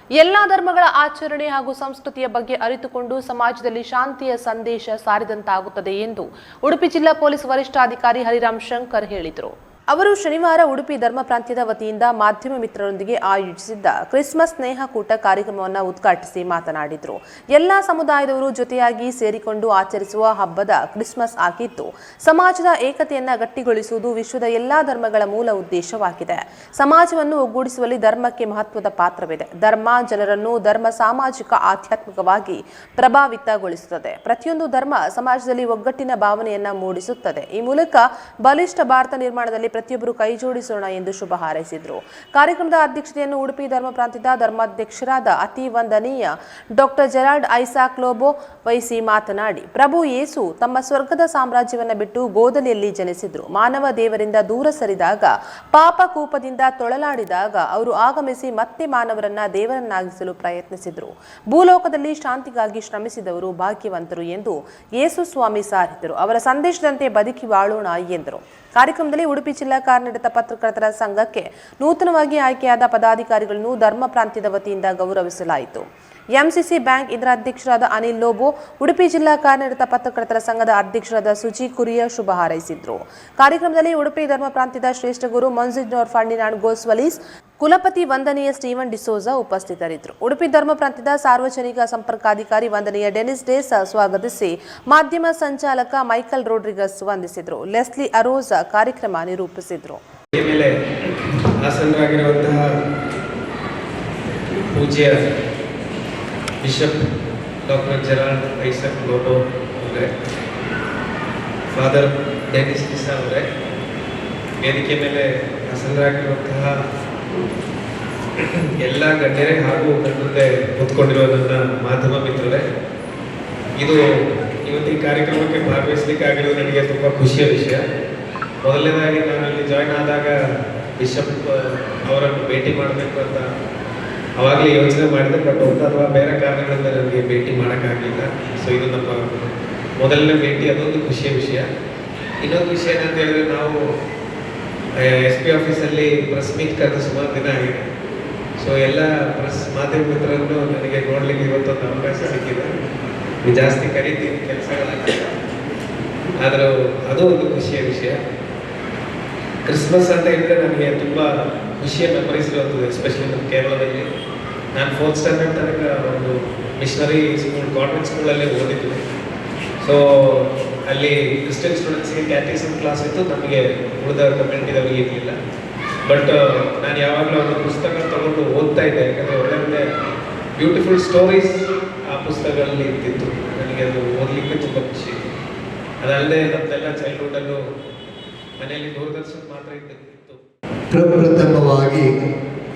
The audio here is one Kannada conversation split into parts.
ಎಲ್ಲಾ ಧರ್ಮಗಳ ಆಚರಣೆ ಹಾಗೂ ಸಂಸ್ಕೃತಿಯ ಬಗ್ಗೆ ಅರಿತುಕೊಂಡು ಸಮಾಜದಲ್ಲಿ ಶಾಂತಿಯ ಸಂದೇಶ ಸಾರಿದಂತಾಗುತ್ತದೆ ಎಂದು ಉಡುಪಿ ಜಿಲ್ಲಾ ಪೊಲೀಸ್ ವರಿಷ್ಠಾಧಿಕಾರಿ ಹರಿರಾಮ್ ಶಂಕರ್ ಹೇಳಿದರು. ಅವರು ಶನಿವಾರ ಉಡುಪಿ ಧರ್ಮ ಪ್ರಾಂತ್ಯದ ವತಿಯಿಂದ ಮಾಧ್ಯಮ ಮಿತ್ರರೊಂದಿಗೆ ಆಯೋಜಿಸಿದ್ದ ಕ್ರಿಸ್ಮಸ್ ಸ್ನೇಹಕೂಟ ಕಾರ್ಯಕ್ರಮವನ್ನು ಉದ್ಘಾಟಿಸಿ ಮಾತನಾಡಿದರು. ಎಲ್ಲಾ ಸಮುದಾಯದವರು ಜೊತೆಯಾಗಿ ಸೇರಿಕೊಂಡು ಆಚರಿಸುವ ಹಬ್ಬದ ಕ್ರಿಸ್ಮಸ್ ಆಗಿದ್ದು, ಸಮಾಜದ ಏಕತೆಯನ್ನು ಗಟ್ಟಿಗೊಳಿಸುವುದು ವಿಶ್ವದ ಎಲ್ಲಾ ಧರ್ಮಗಳ ಮೂಲ ಉದ್ದೇಶವಾಗಿದೆ. ಸಮಾಜವನ್ನು ಒಗ್ಗೂಡಿಸುವಲ್ಲಿ ಧರ್ಮಕ್ಕೆ ಮಹತ್ವದ ಪಾತ್ರವಿದೆ. ಧರ್ಮ ಜನರನ್ನು ಸಾಮಾಜಿಕ ಆಧ್ಯಾತ್ಮಿಕವಾಗಿ ಪ್ರಭಾವಿತಗೊಳಿಸುತ್ತದೆ. ಪ್ರತಿಯೊಂದು ಧರ್ಮ ಸಮಾಜದಲ್ಲಿ ಒಗ್ಗಟ್ಟಿನ ಭಾವನೆಯನ್ನ ಮೂಡಿಸುತ್ತದೆ. ಈ ಮೂಲಕ ಬಲಿಷ್ಠ ಭಾರತ ನಿರ್ಮಾಣದಲ್ಲಿ ಪ್ರತಿಯೊಬ್ಬರು ಕೈ ಜೋಡಿಸೋಣ ಎಂದು ಶುಭ ಹಾರೈಸಿದರು. ಕಾರ್ಯಕ್ರಮದ ಅಧ್ಯಕ್ಷತೆಯನ್ನು ಉಡುಪಿ ಧರ್ಮ ಪ್ರಾಂತ್ಯದ ಧರ್ಮಾಧ್ಯಕ್ಷರಾದ ಅತಿ ವಂದನೀಯ ಡಾಕ್ಟರ್ ಜೆರಾಲ್ಡ್ ಐಸಾಕ್ ಲೋಬೋ ವಹಿಸಿ ಮಾತನಾಡಿ, ಪ್ರಭು ಯೇಸು ತಮ್ಮ ಸ್ವರ್ಗದ ಸಾಮ್ರಾಜ್ಯವನ್ನು ಬಿಟ್ಟು ಗೋದಲಿಯಲ್ಲಿ ಜನಿಸಿದ್ರು. ಮಾನವ ದೇವರಿಂದ ದೂರ ಸರಿದಾಗ, ಪಾಪ ಕೂಪದಿಂದ ತೊಳಲಾಡಿದಾಗ ಅವರು ಆಗಮಿಸಿ ಮತ್ತೆ ಮಾನವರನ್ನ ದೇವರನ್ನಾಗಿಸಲು ಪ್ರಯತ್ನಿಸಿದ್ರು. ಭೂಲೋಕದಲ್ಲಿ ಶಾಂತಿಗಾಗಿ ಶ್ರಮಿಸಿದವರು ಭಾಗ್ಯವಂತರು ಎಂದು ಯೇಸು ಸ್ವಾಮಿ ಸಾರಿದರು. ಅವರ ಸಂದೇಶದಂತೆ ಬದುಕಿ ಬಾಳೋಣ ಎಂದರು. ಕಾರ್ಯಕ್ರಮದಲ್ಲಿ ಉಡುಪಿ ಜಿಲ್ಲಾ ಕಾರ್ಯನಿರತ ಪತ್ರಕರ್ತರ ಸಂಘಕ್ಕೆ ನೂತನವಾಗಿ ಆಯ್ಕೆಯಾದ ಪದಾಧಿಕಾರಿಗಳನ್ನು ಧರ್ಮ ಪ್ರಾಂತ್ಯದ ವತಿಯಿಂದ ಗೌರವಿಸಲಾಯಿತು. ಎಂಸಿಸಿ ಬ್ಯಾಂಕ್ ಇದರ ಅಧ್ಯಕ್ಷರಾದ ಅನಿಲ್ ಲೋಬೋ, ಉಡುಪಿ ಜಿಲ್ಲಾ ಕಾರ್ಯನಿರತ ಪತ್ರಕರ್ತರ ಸಂಘದ ಅಧ್ಯಕ್ಷರಾದ ಸುಜಿ ಕುರಿಯ ಶುಭ ಹಾರೈಸಿದ್ರು. ಕಾರ್ಯಕ್ರಮದಲ್ಲಿ ಉಡುಪಿ ಧರ್ಮ ಪ್ರಾಂತ್ಯದ ಶ್ರೇಷ್ಠ ಗುರು ಮೊನ್ಸಿಗ್ನೋರ್ ಫರ್ಡಿನಾಂಡ್ ಗೋಸ್ವಲೀಸ್, ಕುಲಪತಿ ವಂದನೀಯ ಸ್ಟೀವನ್ ಡಿಸೋಜಾ ಉಪಸ್ಥಿತರಿದ್ದರು. ಉಡುಪಿ ಧರ್ಮ ಪ್ರಾಂತ್ಯದ ಸಾರ್ವಜನಿಕ ಸಂಪರ್ಕಾಧಿಕಾರಿ ವಂದನೀಯ ಡೆನಿಸ್ ಡೇಸ್ ಸ್ವಾಗತಿಸಿ, ಮಾಧ್ಯಮ ಸಂಚಾಲಕ ಮೈಕಲ್ ರೋಡ್ರಿಗಸ್ ವಂದಿಸಿದರು. ಲೆಸ್ಲಿ ಅರೋಜ ಕಾರ್ಯಕ್ರಮ ನಿರೂಪಿಸಿದರು. Bishop doctor Gerald Isaac Lobo ಅವರೇ, ಫಾದರ್ ಡೆನಿಸ್ ಡಿಸಾ ಅವರೇ, ವೇದಿಕೆ ಮೇಲೆ ಆಸನರಾಗಿರುವಂತಹ ಎಲ್ಲ ಗಣ್ಯರೇ ಹಾಗೂ ನನ್ನ ಮುಂದೆ ಕೂತ್ಕೊಂಡಿರುವ ನನ್ನ ಮಾಧ್ಯಮ ಮಿತ್ರರೇ, ಇದು ಇವತ್ತು ಈ ಕಾರ್ಯಕ್ರಮಕ್ಕೆ ಭಾಗವಹಿಸಲಿಕ್ಕಾಗಿರೋದು ನನಗೆ ತುಂಬ ಖುಷಿಯ ವಿಷಯ. ಮೊದಲನೇದಾಗಿ ನಾನು ಇಲ್ಲಿ ಜಾಯ್ನ್ ಆದಾಗ ಬಿಷಪ್ ಅವರನ್ನು ಭೇಟಿ ಮಾಡಬೇಕು ಅಂತ ಅವಾಗಲೇ ಯೋಚನೆ ಮಾಡಿದೆ, ಬಟ್ ಒಂದು ಅಥವಾ ಬೇರೆ ಕಾರಣಗಳಿಂದ ನನಗೆ ಭೇಟಿ ಮಾಡೋಕ್ಕಾಗಲಿಲ್ಲ. ಸೊ ಇದು ನಮ್ಮ ಮೊದಲನೇ ಭೇಟಿ, ಅದೊಂದು ಖುಷಿಯ ವಿಷಯ. ಇನ್ನೊಂದು ವಿಷಯ ಏನಂತ ಹೇಳಿದ್ರೆ, ನಾವು SP ಆಫೀಸಲ್ಲಿ ಪ್ರೆಸ್ ಮೀಟ್ ಕರೆದು ಸುಮಾರು ದಿನ ಆಗಿದೆ. ಸೊ ಎಲ್ಲ ಪ್ರೆಸ್ ಮಾಧ್ಯಮ ಮಿತ್ರರನ್ನು ನನಗೆ ನೋಡಲಿಕ್ಕೆ ಇವತ್ತೊಂದು ಅವಕಾಶ ಸಿಕ್ಕಿದೆ. ಜಾಸ್ತಿ ಕರೀತೀನಿ ಕೆಲಸಗಳನ್ನ, ಆದರೂ ಅದು ಒಂದು ಖುಷಿಯ ವಿಷಯ. ಕ್ರಿಸ್ಮಸ್ ಅಂತ ಹೇಳಿದ್ರೆ ನನಗೆ ತುಂಬ ಖುಷಿಯ ಮೆಮೊರೀಸ್ ಇರುವಂಥದ್ದು. ಎಸ್ಪೆಷಲಿ ನಮ್ಮ ಕೇರಳದಲ್ಲಿ ನಾನು 4th ಸ್ಟ್ಯಾಂಡರ್ಡ್ ತನಕ ಒಂದು ಮಿಷನರಿ ಸ್ಕೂಲ್, ಕಾನ್ವೆಂಟ್ ಸ್ಕೂಲಲ್ಲಿ ಓದಿದ್ದೆ. ಸೊ ಅಲ್ಲಿ ಕ್ರಿಶ್ಚಿಯನ್ ಸ್ಟೂಡೆಂಟ್ಸ್ಗೆ ಕ್ಯಾಟಿಸಮ್ ಕ್ಲಾಸ್ ಇತ್ತು, ನಮಗೆ ಉಳಿದ ಕಮ್ಯುನಿಟಿದವರಿಗೆ ಇರಲಿಲ್ಲ. ಬಟ್ ನಾನು ಯಾವಾಗಲೂ ಒಂದು ಪುಸ್ತಕ ತಗೊಂಡು ಓದ್ತಾ ಇದ್ದೆ, ಯಾಕಂದರೆ ಒಳ್ಳೆ ಬ್ಯೂಟಿಫುಲ್ ಸ್ಟೋರೀಸ್ ಆ ಪುಸ್ತಕಗಳಲ್ಲಿ ಇರ್ತಿತ್ತು. ನನಗೆ ಅದು ಓದಲಿಕ್ಕೆ ತುಂಬ ಖುಷಿ ಇತ್ತು. ಅದಲ್ಲದೆ ನಮ್ದೆಲ್ಲ ಚೈಲ್ಡ್ಹುಡ್ಡಲ್ಲೂ ಮನೆಯಲ್ಲಿ ದೂರದರ್ಶನ ಮಾತ್ರ ಇತ್ತು. ಪ್ರಪ್ರಥಮವಾಗಿ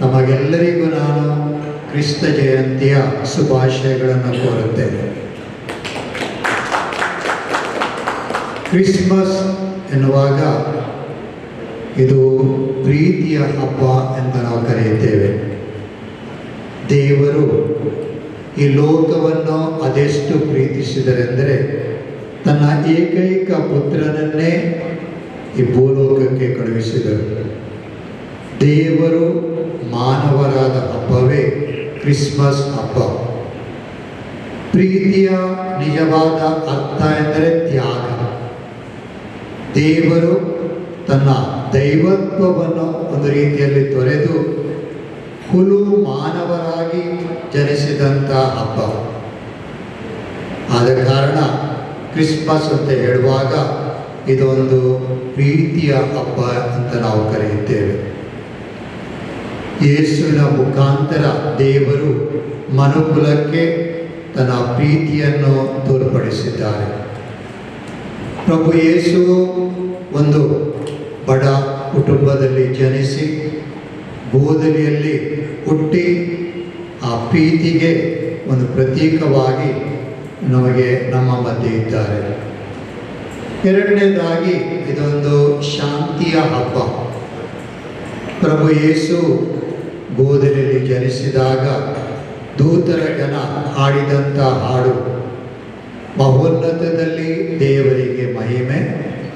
ನಮಗೆಲ್ಲರಿಗೂ ನಾನು ಕ್ರಿಸ್ತ ಜಯಂತಿಯ ಶುಭಾಶಯಗಳನ್ನು ಕೋರುತ್ತೇನೆ. ಕ್ರಿಸ್ಮಸ್ ಎನ್ನುವಾಗ ಇದು ಪ್ರೀತಿಯ ಹಬ್ಬ ಎಂದು ನಾವು ಕರೆಯುತ್ತೇವೆ. ದೇವರು ಈ ಲೋಕವನ್ನು ಅದೆಷ್ಟು ಪ್ರೀತಿಸಿದರೆಂದರೆ ತನ್ನ ಏಕೈಕ ಪುತ್ರನನ್ನೇ ಈ ಭೂಲೋಕಕ್ಕೆ ಕಳುಹಿಸಿದರು. ದೇವರು ಮಾನವರಾದ ಹಬ್ಬವೇ ಕ್ರಿಸ್ಮಸ್ ಹಬ್ಬ. ಪ್ರೀತಿಯ ನಿಜವಾದ ಅರ್ಥ ಎಂದರೆ ತ್ಯಾಗ. ದೇವರು ತನ್ನ ದೈವತ್ವವನ್ನು ಒಂದು ರೀತಿಯಲ್ಲಿ ತೊರೆದು ಹುಲು ಮಾನವರಾಗಿ ಜನಿಸಿದಂಥ ಹಬ್ಬ. ಆದ ಕಾರಣ ಕ್ರಿಸ್ಮಸ್ ಅಂತ ಹೇಳುವಾಗ ಇದೊಂದು ಪ್ರೀತಿಯ ಹಬ್ಬ ಅಂತ ನಾವು ಕರೆಯುತ್ತೇವೆ. ಯೇಸುವಿನ ಮುಖಾಂತರ ದೇವರು ಮನುಕುಲಕ್ಕೆ ತನ್ನ ಪ್ರೀತಿಯನ್ನು ತೋರ್ಪಡಿಸಿದ್ದಾರೆ. ಪ್ರಭು ಯೇಸು ಒಂದು ಬಡ ಕುಟುಂಬದಲ್ಲಿ ಜನಿಸಿ ಗೋದಲಿಯಲ್ಲಿ ಹುಟ್ಟಿ ಆ ಪ್ರೀತಿಗೆ ಒಂದು ಪ್ರತೀಕವಾಗಿ ನಮಗೆ ನಮ್ಮ ಮಧ್ಯೆ ಇದ್ದಾರೆ. ಎರಡನೇದಾಗಿ ಇದೊಂದು ಶಾಂತಿಯ ಹಬ್ಬ. ಪ್ರಭು ಯೇಸು ಗೋದಲಿಯಲ್ಲಿ ಜನಿಸಿದಾಗ ದೂತರ ಜನ ಹಾಡಿದಂಥ ಹಾಡು, ಮಹೋನ್ನತದಲ್ಲಿ ದೇವರಿಗೆ ಮಹಿಮೆ,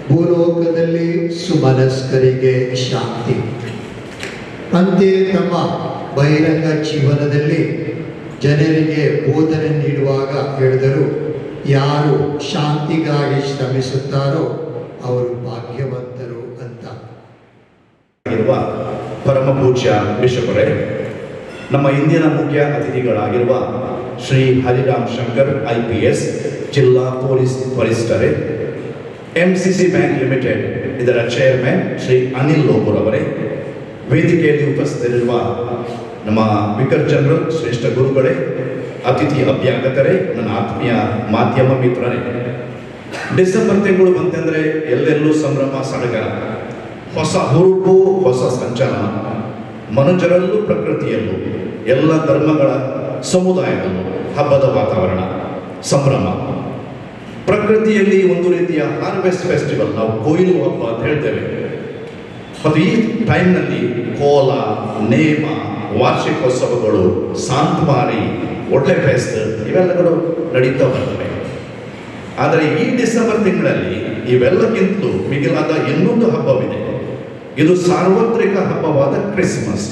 ಭೂಲೋಕದಲ್ಲಿ ಸುಮನಸ್ಕರಿಗೆ ಶಾಂತಿ. ಅಂತೆಯೇ ತಮ್ಮ ಬಹಿರಂಗ ಜೀವನದಲ್ಲಿ ಜನರಿಗೆ ಬೋಧನೆ ನೀಡುವಾಗ ಹೇಳಿದರು, ಯಾರು ಶಾಂತಿಗಾಗಿ ಶ್ರಮಿಸುತ್ತಾರೋ ಅವರು ಭಾಗ್ಯವಂತರು ಅಂತ. ಇರುವ ಪರಮ ಪೂಜ್ಯ ಬಿಷಪರೇ, ನಮ್ಮ ಇಂದಿನ ಮುಖ್ಯ ಅತಿಥಿಗಳಾಗಿರುವ ಶ್ರೀ ಹರಿರಾಮ್ ಶಂಕರ್ IPS ಜಿಲ್ಲಾ ಪೊಲೀಸ್ ವರಿಷ್ಠರೇ, MCC ಬ್ಯಾಂಕ್ ಲಿಮಿಟೆಡ್ ಇದರ ಚೇರ್ಮನ್ ಶ್ರೀ ಅನಿಲ್ ಲೋಕೂರ್ ಅವರೇ, ವೇದಿಕೆಯಲ್ಲಿ ಉಪಸ್ಥಿತರಿರುವ ನಮ್ಮ ವಿಕರ್ ಜನರಲ್ ಶ್ರೇಷ್ಠ ಗುರುಗಳೇ, ಅತಿಥಿ ಅಭ್ಯಾಗತರೇ, ನನ್ನ ಆತ್ಮೀಯ ಮಾಧ್ಯಮ ಮಿತ್ರರೇ, ಡಿಸೆಂಬರ್ ತಿಂಗಳು ಬಂತೆಂದರೆ ಎಲ್ಲೆಲ್ಲೂ ಸಂಭ್ರಮ ಸಡಗರ, ಹೊಸ ಹುರುಪು, ಹೊಸ ಸಂಚಲನ, ಮನುಜರಲ್ಲೂ ಪ್ರಕೃತಿಯಲ್ಲೂ ಎಲ್ಲ ಧರ್ಮಗಳ ಸಮುದಾಯದಲ್ಲೂ ಹಬ್ಬದ ವಾತಾವರಣ, ಸಂಭ್ರಮ. ಪ್ರಕೃತಿಯಲ್ಲಿ ಒಂದು ರೀತಿಯ ಹಾರ್ವೆಸ್ಟ್ ಫೆಸ್ಟಿವಲ್, ನಾವು ಕೊಯ್ಲು ಹಬ್ಬ ಅಂತ ಹೇಳ್ತೇವೆ. ಮತ್ತು ಈ ಟೈಮ್ನಲ್ಲಿ ಕೋಲ, ನೇಮ, ವಾರ್ಷಿಕೋತ್ಸವಗಳು, ಸಾಂತ್ಮಾರಿ, ಒಳ್ಳೆ ಫೆಸ್ಟ್ ಇವೆಲ್ಲಗಳು ನಡೀತಾ ಬರ್ತವೆ. ಆದರೆ ಈ ಡಿಸೆಂಬರ್ ತಿಂಗಳಲ್ಲಿ ಇವೆಲ್ಲಕ್ಕಿಂತಲೂ ಮಿಗಿಲಾದ ಇನ್ನೊಂದು ಹಬ್ಬವಿದೆ. ಇದು ಸಾರ್ವತ್ರಿಕ ಹಬ್ಬವಾದ ಕ್ರಿಸ್ಮಸ್,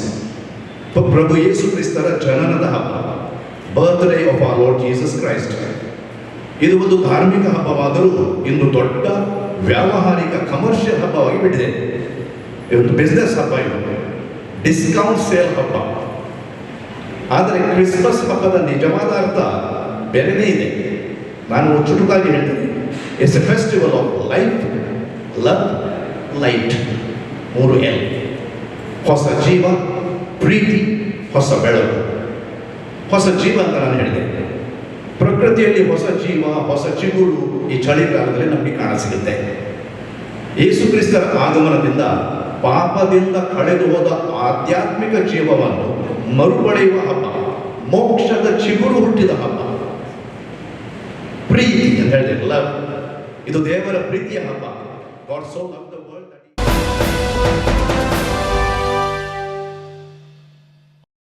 ಪ್ರಭು ಯೇಸು ಕ್ರಿಸ್ತರ ಜನನದ ಹಬ್ಬ, birthday of our lord Jesus Christ. ಇದು ಒಂದು ಧಾರ್ಮಿಕ ಹಬ್ಬವಾದರೂ ಇಂದು ದೊಡ್ಡ ವ್ಯಾವಹಾರಿಕ ಕಮರ್ಷಿಯಲ್ ಹಬ್ಬವಾಗಿ ಬಿಟ್ಟಿದೆ. ಇದೊಂದು ಬಿಸ್ನೆಸ್ ಹಬ್ಬ, ಇದು ಡಿಸ್ಕೌಂಟ್ ಸೇಲ್ ಹಬ್ಬ. ಆದರೆ ಕ್ರಿಸ್ಮಸ್ ಹಬ್ಬದ ನಿಜವಾದ ಅರ್ಥ ಬೇರೆನೇ ಇದೆ. ನಾನು ಚುಟುಕಾಗಿ ಹೇಳ್ತೇನೆ, it's A festival of life, love, light. 3 L. ಹೊಸ ಜೀವ, ಪ್ರೀತಿ, ಹೊಸ ಬೆಳಕು. ಹೊಸ ಜೀವ ಅಂತ ನಾನು ಹೇಳಿದೆ. ಪ್ರಕೃತಿಯಲ್ಲಿ ಹೊಸ ಜೀವ, ಹೊಸ ಚಿಗುರು ಈ ಚಳಿಗಾಲದಲ್ಲಿ ನಮಗೆ ಕಾಣಸಿಗುತ್ತೆ. ಯೇಸು ಕ್ರಿಸ್ತರ ಆಗಮನದಿಂದ ಪಾಪದಿಂದ ಕಳೆದು ಹೋದ ಆಧ್ಯಾತ್ಮಿಕ ಜೀವವನ್ನು ಮರುಪಡೆಯುವ ಹಬ್ಬ, ಮೋಕ್ಷದ ಚಿಗುರು ಹುಟ್ಟಿದ ಹಬ್ಬ. ಪ್ರೀತಿ ಅಂತ ಹೇಳಿದೆ, ಲವ್. ಇದು ದೇವರ ಪ್ರೀತಿಯ ಹಬ್ಬ. God so love